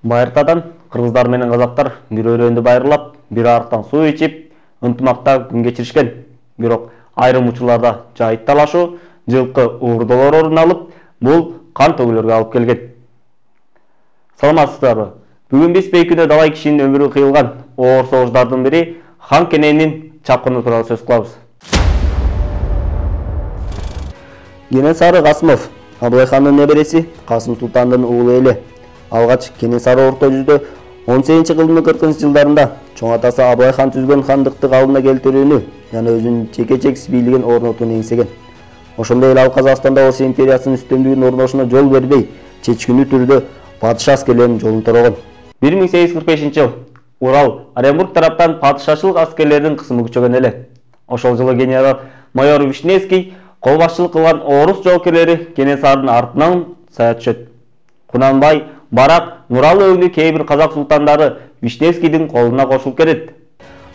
Байыртадан кыргыздар менен казактар бир өрөндү байырлап, бир арыктан суу ичип, ынтымакта күн кечиришкен. Бирок айрым учурларда жайыт талашуу, жылкы уурдоолор орун алып, бул кан төгүлөргө алып келген. Саламатсыздарбы? Бүгүн биз бейкүнө далай кишинин өмүрү кыйылган оор согуштардын бири Хан Кененин чапкыны тууралуу сөз кылабыз. Кенесары Касымов, Абылай хандын небереси, Касым Султандын уулу эле. Алгач Кенесары орто жүздө 18-кылдын 40-жылдарында чоң атасы Абылай хан түзгөн хандыкты калыбына келтирүүнү жана өзүнүн чекечексиз бийлигин орнотууну эңсеген. Ошондой эле ал Казакстанда Орус империясынын үстөмдүгүнүн орношуна жол бербей, чечкиндүү түрдө падыша аскерлеринин жолун торогон. 1845-жыл Урал, Оренбург тараптан падышачылык аскерлеринин кысымы күчөгөн эле. Ошол жылы генерал-майор Вишневский кол башчылык кылган орус жоокерлери Кенесарынын артынан сая түшөт. Кунанбай, Барак, Нуралы өңдүү кээ бир казак султандары Вишневскийдин колуна кошулуп кетет.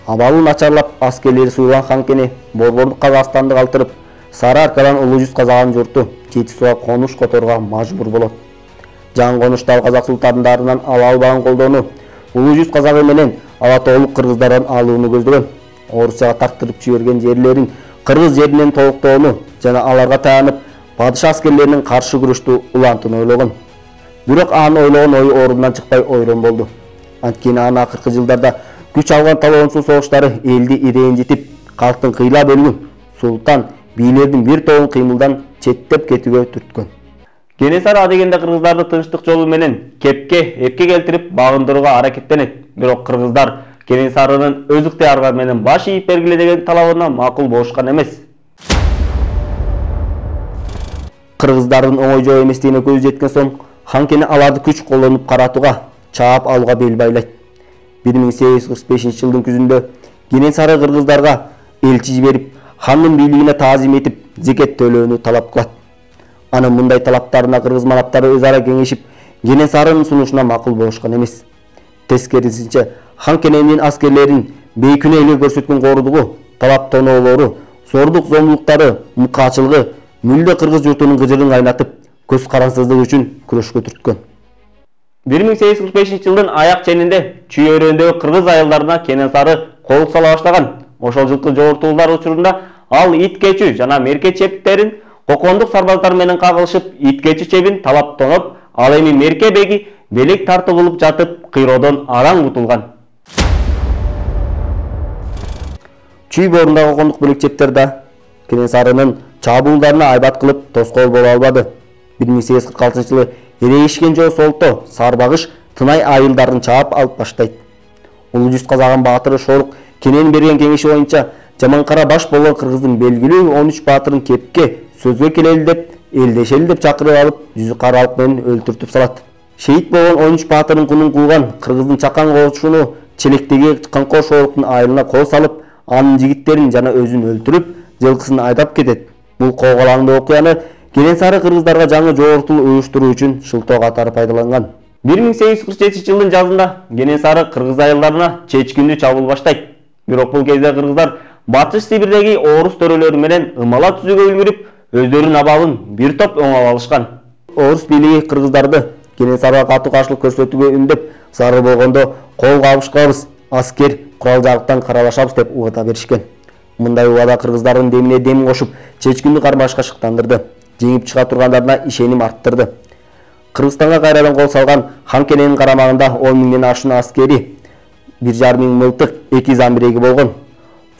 Абалы начарлап аскерлери суйган Хан Кене борбордук Казакстанды калтырып, Сары Аркадан улуу жүз казаган журту Жети Сууга конуш которууга мажбур болот. Жаңы конуштагы казак султандарынан ала албаган колдоону улуу жүз казагы менен ала тоолук кыргыздардан алууну көздөгөн. Орусияга тартырып жиберген жерлерин кыргыз жеринен толуктоону жана аларга таянып падыша аскерлеринин каршы күрөштү улантууну ойлогон. Бирок анын ойлогон ою орундан чыкпай ойрон болду. Анткени анын акыркы жылдарда күч алган талоонсуз согуштары элди ирэнжитип, калктын кыйла бөлүгүн султан бийлердин бир тобун кыймылдан четтеп кетүүгө түрткөн. Кенесары адегенде кыргыздарды тынчтык жолу менен эпке келтирип багындырууга аракеттенет. Бирок кыргыздар Кенесарынын өз ыктыяры менен баш ийип бергиле деген талабына макул болушкан эмес. Кыргыздардын оңой жоо эместигине көзү жеткен соң Хан Кене аларды күч колдонуп каратууга, чаап алууга бел байлайт. 1845-жылдын күзүндө Кенесары кыргыздарга элчи жиберип, хандын бийлигине таазим этип, зекет төлөөнү талап кылат. Анын мындай талаптарына кыргыз манаптары өз ара кеңешип, Кенесарынын сунушуна макул болушкан эмес. Тескерисинче, Хан Кененин аскерлерин бейкүнө элге көрсөткөн коордугу, талап тоноолору, зордук зомбулуктары, мыкаачылыгы мүлдө кыргыз журтунун кыжырын кайнатып, көз карансыздыгы үчүн күрөшкө түрткөн. 1845-жылдын аяк ченинде Чүй өрөөндөгү кыргыз айылдарына Кенесары кол сала баштаган. Ошол жылкы жогортуулар учурунда ал ит кечүү жана мерке чептерин кокондук сарбаздар менен кагылышып, ит кечүү чебин талап тоноп, ал эми мерке беги белек тартуу кылып жатып, кыйроодон араң утулган. Чүй боорунда кокондук белек чептер да Кенесарынын чабуулдарына айбат кылып тоскоол боло албады. 1846-жылы Эрегишкен жоо Солто, Сарбагыш, Тынай айылдарын чаап алып баштайт. Улуу жүз казаган баатыры Шорук Кененин берген кеңеши боюнча Жаманкара баш болгон кыргыздын белгилүү 13 баатырын кепке сөзгө келели деп, элдешели деп чакырып алып, жүзү каралык менен өлтүртүп салат. Шейит болгон 13 баатырын кунун кууган кыргыздын чакан кошуну Челектеги Канкор Шоруктун айылына кол салып, анын жигиттерин жана өзүн өлтүрүп, жылкысын айдап кетет. Бул кооголаңдуу окуяны Кенесары кыргыздарга жаңы жогортуу уюштуруу үчүн шылтоо катары пайдаланган. 1847-жылдын жазында Кенесары кыргыз айылдарына чечкиндүү чабуул баштайт. Бирок бул кезде кыргыздар Батыш Сибирдеги орус төрөлөрү менен ымала түзүүгө үлгүрүп, өздөрүнүн абалын бир топ оңоп алышкан. Орус бийлиги кыргыздарды Кенесарыга катуу каршылык көрсөтүүгө үндөп, зарыл болгондо кол кабышкабыз, аскер, курал-жарактан каралашабыз деп убада беришкен. Мындай убада кыргыздардын демине дем кошуп, чечкиндүү кармашка шыктандырды. Жеңип чыга тургандарына ишеним арттырды. Кыргызстанга кайрадан кол салган Хан Кененин карамагында 10 миңден ашуун аскери, 1,5 миң мылтык, 2 замбиреги болгон.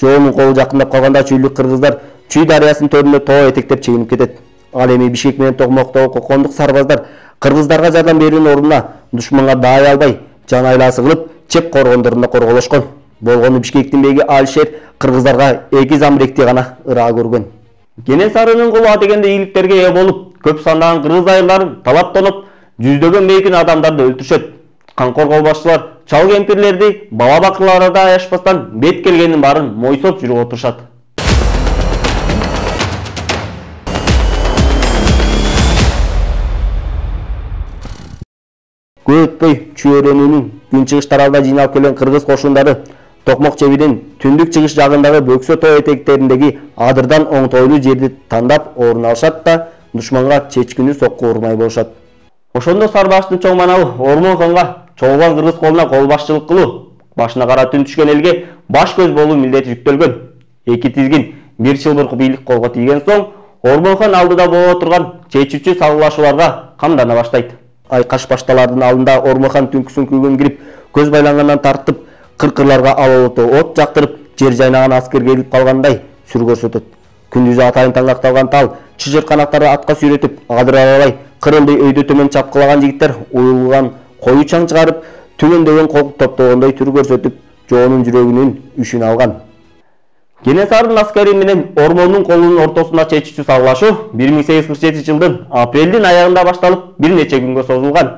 Жоонун колу жакындап калганда чүйлүк кыргыздар Чүй дарыясынын төрүндө тоо этектеп чегинип кетет. Ал эми Бишкек менен Токмоктогу кокондук сарбаздар кыргыздарга жардам берүүнүн ордуна душманга даай албай, жан айласы кылып, чеп коргондорунда корголошкон. Болгону Бишкектин беги Алишер кыргыздарга 2 замбиректи гана ыраа көргөн. Кенесарынын колу адегенде ийгиликтерге ээ болуп, көп сандаган кыргыз айылдарын талап тоноп, жүздөгөн бейкүнө адамдарды өлтүрүшөт. Канкор колбашчылар чал кемпирлерди бала бакырларда аяшпастан бет келгенин баарын мойсоп жүрүп отурушат. Көп өтпөй Чүй өрөөнүнүн күнчыгыш тарабына жыйналып келген кыргыз кошундары Токмок чебинин түндүк чыгыш жагындагы Бөксө тоо этектериндеги адырдан оңтойлуу жерди тандап орун алышат да душманга чечкиндүү сокку урмай болушат. Ошондо Сарбаштын чоң манабы Ормон ханга чогулган кыргыз колуна кол башчылык кылуу, башына кара түн түшкөн элге баш көз болуу милдети жүктөлгөн. Эки тизгин бир жылбыркы бийлик колго тийген соң, Ормонхон алдыда боло турган чечүүчү салгылашууларга камдана баштайт. Айкаш башталардын алдында Ормонхон түнкүсүн күгөн кирип, көз байлангандан тартып, кыркырларга алолоту от жактырып, жер жайнаган аскерге келип калгандай сүр көрсөтөт. Күндүзү атайын таңдакталган тал, чыжыр канаттарды атка сүйрөтүп, адыра албай, кырылды өйдө төмөн чапкылаган жигиттер уюлган кою чаң чыгарып, түгөндөгөн кол топтогондой түр көрсөтүп, жоонун жүрөгүнүн үшүн алган. Кенесарынын аскери менен Ормондун колунун ортосунда чечүүчү салгылашуу 1847 жылдын апрелдин аягында башталып, бир нече күнгө созулган.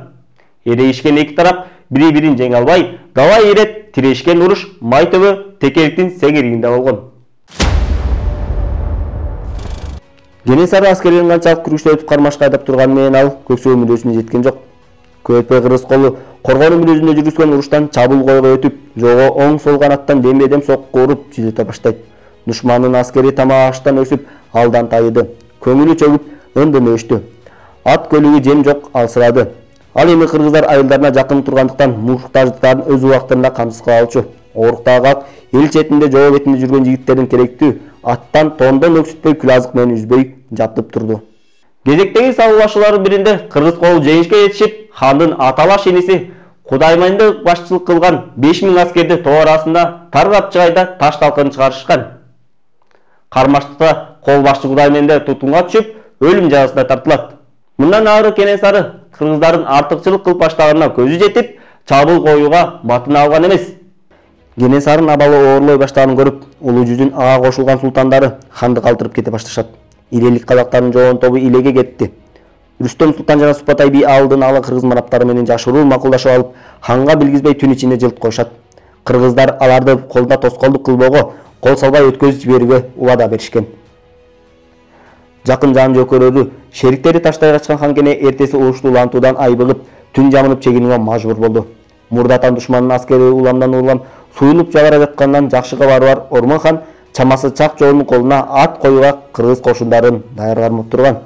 Эрейишкен эки тарап бири-бирин жеңе албай, давай ирет тирешкен уруш Май төбө Текеликтин сеңиригинде болгон. Кенесары аскеринин канчалык күрүштө өтүп кармашка айдап турганы менен ал көксөө мүрөсүнө жеткен жок. Көпөй кыргыз колу Коргонуу мүрөсүндө жүргүзгөн уруштан чабуул койго өтүп, жого оң сол канаттан дембедем сокку уруп жүзөтө баштайт. Душмандын аскери тамак аштан өсүп, алдан тайыды. Көңүлү чөгүп, ындын өштү. Ат көлүгү жем жок алсырады. Ал эми кыргыздар айылдарына жакын тургандыктан муктаждыктарын өз убактында камсыз кыла алчу. Оруктагы калк эл четинде жоо бетинде жүргөн жигиттердин керектүү аттан тондон өксүтпөй күл азык менен үзбөй жатып турду. Кезектеги салгылашуулардын биринде кыргыз колу жеңишке жетишип, хандын аталаш иниси Кудайманды башчылык кылган 5000 аскерди тоо арасында таргап чыгайда таш талкын чыгарышкан. Кармаштыкта кол башчы Кудайменде тутумга түшүп, өлүм жазасына тартылат. Мындан ары Кенесары кыргыздардын артыкчылык кылып баштаганына көзү жетип, чабуул коюуга батын алган эмес. Кенесарынын абалы оорлой баштаганын көрүп, улуу жүзүн ага кошулган султандары ханды калтырып кете башташат. Ирелик казактардын жоон тобу илеге кетти. Рүстөм Султан жана Супатай би алдын ала кыргыз мараптары менен жашыруу макулдашып алып, ханга билгизбей түн ичинде жылт коюшат. Кыргыздар аларды колда тоскоолдук кылбоого, кол салбай өткөзүп жиберүүгө убада беришкен. Жакын жан жөкөлөрү шериктери таштай качкан ханкене эртеси урушту улантуудан айбыгып, түн жамынып чегинүүгө мажбур болду. Мурдатан душмандын аскери уламдан улам суюлуп жабара жаткандан жакшы кабары бар Ормонхон чамасы чак жоонун колуна ат коюуга кыргыз кошундарын даяргармап турган.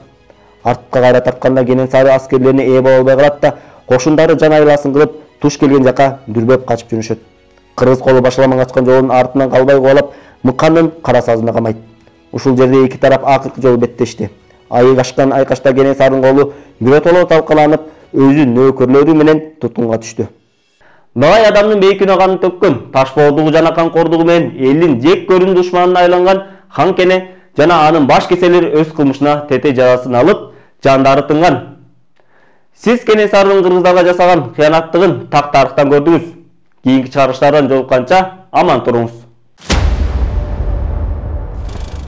Артка кайра тартканда Кенесары аскерлерине ээ боло албай калат да, кошундары жан айласын кылып, туш келген жака дүрбөп качып жүрүшөт. Кыргыз колу башаламан качкан жоонун артынан калбай кубалап, мыканын кара сазына камайт. Ушул жерде эки тарап акыркы жолу беттешти. Айгашкан айкашта Кенесарынын колу биротоло талкаланып, өзү нөөкөрлөрү менен тутумга түштү. Давай адамдын бейкүнө канын төккөн, Ташбоордугу жана Канкордугу менен элдин жек көрүн душманына айланган ханкене жана анын баш кеселери өз кылмышына тете жазасын алып, жандары тынган. Сиз Кенесарынын кыргыздарга жасаган кыянаттыгын так тарыхтан көрдүңүз. Кийинки чыгарылыштардан жолукканча аман туруңуз.